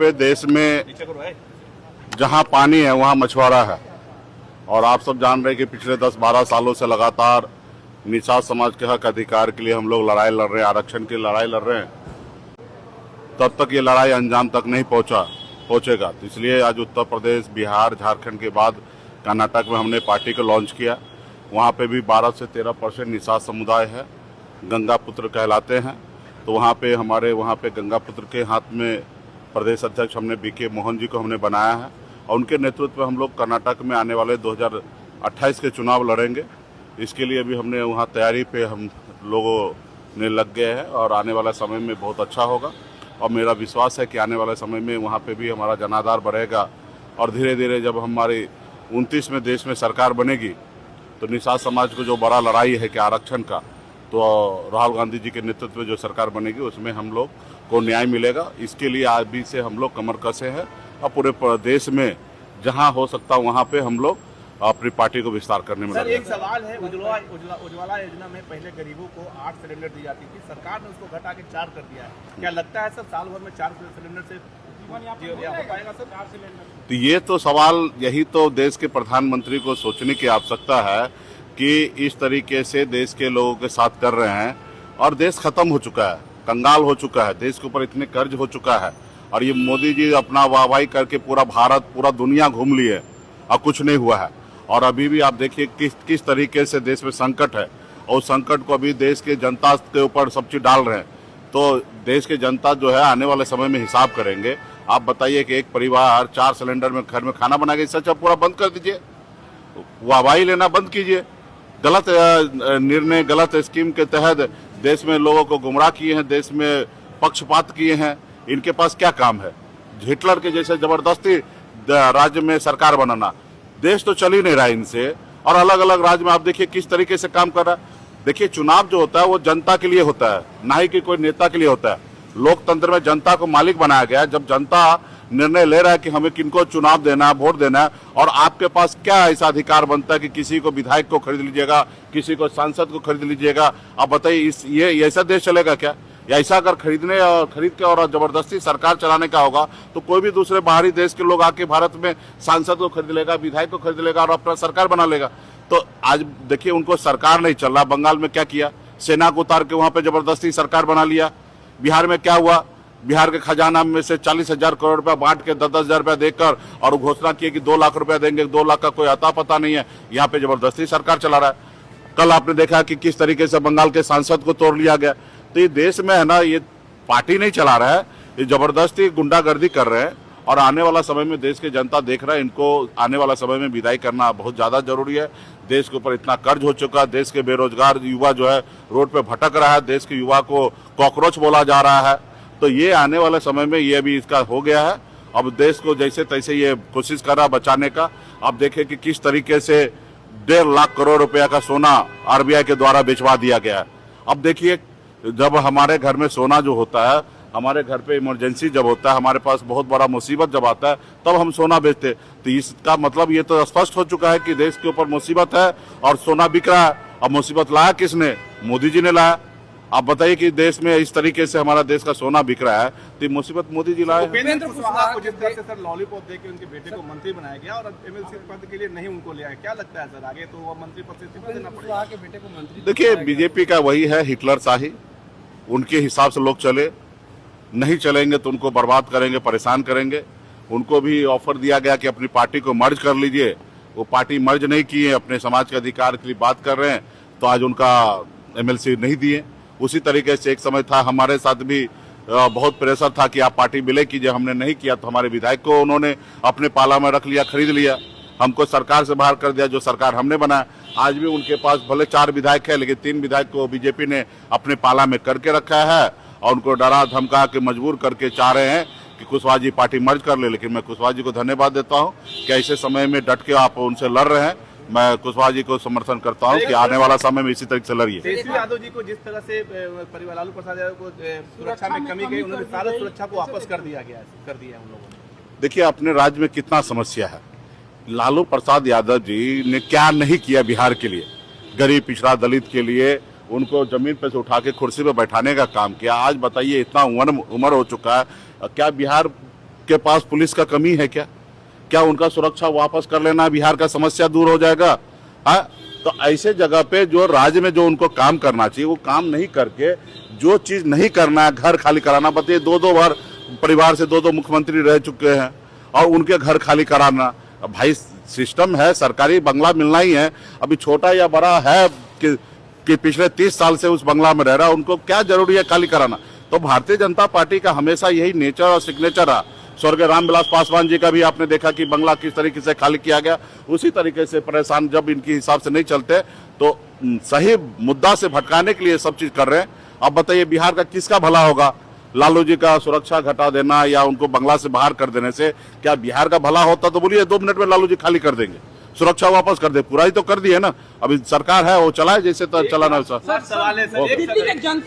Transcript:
पे देश में जहां पानी है वहां मछुआरा है। और आप सब जान रहे हैं कि पिछले 10-12 सालों से लगातार निषाद समाज के हक अधिकार के लिए हम लोग लड़ाई लड़ रहे हैं, आरक्षण की लड़ाई लड़ रहे हैं। तब तक ये लड़ाई अंजाम तक नहीं पहुंचेगा। तो इसलिए आज उत्तर प्रदेश, बिहार, झारखंड के बाद कर्नाटक में हमने पार्टी को लॉन्च किया। वहाँ पे भी 12 से 13% निषाद समुदाय है, गंगा पुत्र कहलाते हैं। तो वहाँ पे गंगा पुत्र के हाथ में प्रदेश अध्यक्ष हमने बीके मोहन जी को हमने बनाया है और उनके नेतृत्व में हम लोग कर्नाटक में आने वाले 2028 के चुनाव लड़ेंगे। इसके लिए भी हमने वहाँ तैयारी पे हम लोगों ने लग गए हैं और आने वाला समय में बहुत अच्छा होगा। और मेरा विश्वास है कि आने वाले समय में वहाँ पे भी हमारा जनाधार बढ़ेगा और धीरे धीरे जब हमारी 29 में देश में सरकार बनेगी तो निषाद समाज को जो बड़ा लड़ाई है कि आरक्षण का, तो राहुल गांधी जी के नेतृत्व में जो सरकार बनेगी उसमें हम लोग को न्याय मिलेगा। इसके लिए आज भी से हम लोग कमर कसे हैं और पूरे देश में जहां हो सकता वहां पे हम लोग अपनी पार्टी को विस्तार करने में लगे। एक सवाल है, उज्ज्वला योजना में पहले गरीबों को 8 सिलेंडर दी जाती थी, सरकार ने उसको घटा के 4 कर दिया है। क्या लगता है सर साल भर में 4 सिलेंडर से हो पाएगा सर 4 सिलेंडर? तो ये तो सवाल, यही तो देश के प्रधानमंत्री को सोचने की आवश्यकता है कि इस तरीके से देश के लोगों के साथ कर रहे हैं और देश खत्म हो चुका है, कंगाल हो चुका है, देश के ऊपर इतने कर्ज हो चुका है और ये मोदी जी अपना वाहवाही करके पूरा भारत, पूरा दुनिया घूम लिए और कुछ नहीं हुआ है। और अभी भी आप देखिए किस तरीके से देश में संकट है और उस संकट को अभी देश के जनता के ऊपर सब चीज डाल रहे हैं। तो देश के जनता जो है आने वाले समय में हिसाब करेंगे। आप बताइए कि एक परिवार 4 सिलेंडर में घर में खाना बना के सच पूरा बंद कर दीजिए, वाहवाही लेना बंद कीजिए। गलत निर्णय, गलत स्कीम के तहत देश में लोगों को गुमराह किए हैं, देश में पक्षपात किए हैं। इनके पास क्या काम है? हिटलर के जैसे जबरदस्ती राज्य में सरकार बनाना, देश तो चल ही नहीं रहा इनसे। और अलग अलग राज्य में आप देखिए किस तरीके से काम कर रहा है। देखिए चुनाव जो होता है वो जनता के लिए होता है, ना ही कि कोई नेता के लिए होता है। लोकतंत्र में जनता को मालिक बनाया गया है। जब जनता निर्णय ले रहा है कि हमें किनको चुनाव देना है, वोट देना है, और आपके पास क्या ऐसा अधिकार बनता है कि किसी को विधायक को खरीद लीजिएगा, किसी को सांसद को खरीद लीजिएगा? आप बताइए, ये ऐसा देश चलेगा क्या? या ऐसा अगर खरीद के और जबरदस्ती सरकार चलाने का होगा तो कोई भी दूसरे बाहरी देश के लोग आके भारत में सांसद को खरीद लेगा, विधायक को खरीद लेगा और अपना सरकार बना लेगा। तो आज देखिए उनको सरकार नहीं चल रहा। बंगाल में क्या किया? सेना को उतार के वहां पे जबरदस्ती सरकार बना लिया। बिहार में क्या हुआ? बिहार के खजाना में से 40,000 करोड़ रुपया बांट के 10,000 रुपया देकर और घोषणा की कि 2 लाख रुपया देंगे। 2 लाख का कोई अता पता नहीं है। यहाँ पे जबरदस्ती सरकार चला रहा है। कल आपने देखा कि किस तरीके से बंगाल के सांसद को तोड़ लिया गया। तो ये देश में है ना, ये पार्टी नहीं चला रहा है, ये जबरदस्ती गुंडागर्दी कर रहे हैं। और आने वाला समय में देश की जनता देख रहा है, इनको आने वाला समय में विदाई करना बहुत ज्यादा जरूरी है। देश के ऊपर इतना कर्ज हो चुका है, देश के बेरोजगार युवा जो है रोड पे भटक रहा है, देश के युवा को कॉकरोच बोला जा रहा है। तो ये आने वाले समय में ये भी इसका हो गया है। अब देश को जैसे तैसे ये कोशिश कर रहा है बचाने का। आप देखें कि किस तरीके से 1.5 लाख करोड़ रुपया का सोना RBI के द्वारा बेचवा दिया गया है। अब देखिए, जब हमारे घर में सोना जो होता है, हमारे घर पे इमरजेंसी जब होता है, हमारे पास बहुत बड़ा मुसीबत जब आता है, तब हम सोना बेचते। तो इसका मतलब ये तो स्पष्ट हो चुका है कि देश के ऊपर मुसीबत है और सोना बिक रहा है। अब मुसीबत लाया किसने? मोदी जी ने लाया। आप बताइए कि देश में इस तरीके से हमारा देश का सोना बिक रहा है, तो मुसीबत मोदी जी लाए। उपेंद्र कुशवाहा को जिस तरह से सर लॉलीपॉप देके उनके बेटे को मंत्री बनाया गया और MLC पद के लिए नहीं उनको लिया, क्या लगता है सर आगे तो वो मंत्री पद से इस्तीफा देना पड़ेगा? के बेटे को मंत्री देखिए, बीजेपी का वही है, हिटलर शाही। उनके हिसाब से लोग चले, नहीं चलेंगे तो उनको बर्बाद करेंगे, परेशान करेंगे। उनको भी ऑफर दिया गया कि अपनी पार्टी को मर्ज कर लीजिए, वो पार्टी मर्ज नहीं किए, अपने समाज के अधिकार के लिए बात कर रहे हैं, तो आज उनका MLC नहीं दिए। उसी तरीके से एक समय था, हमारे साथ भी बहुत प्रेशर था कि आप पार्टी विलय कीजिए, हमने नहीं किया तो हमारे विधायक को उन्होंने अपने पाला में रख लिया, खरीद लिया, हमको सरकार से बाहर कर दिया, जो सरकार हमने बनाया। आज भी उनके पास भले 4 विधायक है, लेकिन 3 विधायक को बीजेपी ने अपने पाला में करके रखा है और उनको डरा धमका के मजबूर करके चाह रहे हैं कि कुशवाहा जी पार्टी मर्ज कर ले। लेकिन मैं कुशवाहा जी को धन्यवाद देता हूं कि ऐसे समय में डट के आप उनसे लड़ रहे हैं। मैं कुशवाहा जी को समर्थन करता हूं कि आने वाला समय में इसी तरीके से लड़िए। तेजस्वी यादव जी को जिस तरह से परिवार लालू प्रसाद यादव को सुरक्षा में कमी गई, उन्होंने सारा सुरक्षा को वापस कर दिया उन लोगों ने। देखिए, अपने राज्य में कितना समस्या है। लालू प्रसाद यादव जी ने क्या नहीं किया बिहार के लिए, गरीब पिछड़ा दलित के लिए। उनको जमीन पे से उठा के कुर्सी पे बैठाने का काम किया। आज बताइए, इतना उम्र हो चुका है, क्या बिहार के पास पुलिस का कमी है क्या? क्या उनका सुरक्षा वापस कर लेना बिहार का समस्या दूर हो जाएगा? हाँ, तो ऐसे जगह पे जो राज्य में जो उनको काम करना चाहिए वो काम नहीं करके जो चीज नहीं करना है, घर खाली कराना। बताइए, 2-2 बार परिवार से 2-2 मुख्यमंत्री रह चुके हैं और उनके घर खाली कराना। अब भाई सिस्टम है, सरकारी बंगला मिलना ही है। अभी छोटा या बड़ा है कि पिछले 30 साल से उस बंगला में रह रहा है, उनको क्या जरूरी है खाली कराना? तो भारतीय जनता पार्टी का हमेशा यही नेचर और सिग्नेचर रहा। स्वर्गीय रामविलास पासवान जी का भी आपने देखा कि बंगला किस तरीके से खाली किया गया। उसी तरीके से परेशान जब इनके हिसाब से नहीं चलते तो सही मुद्दा से भटकाने के लिए सब चीज कर रहे हैं। अब बताइए, बिहार का किसका भला होगा? लालू जी का सुरक्षा घटा देना या उनको बंगला से बाहर कर देने से क्या बिहार का भला होता? तो बोलिए 2 मिनट में लालू जी खाली कर देंगे, सुरक्षा वापस कर दे। पूरा ही तो कर दिए ना, अभी सरकार है वो चलाए जैसे तो चलाना। सवाल है सर,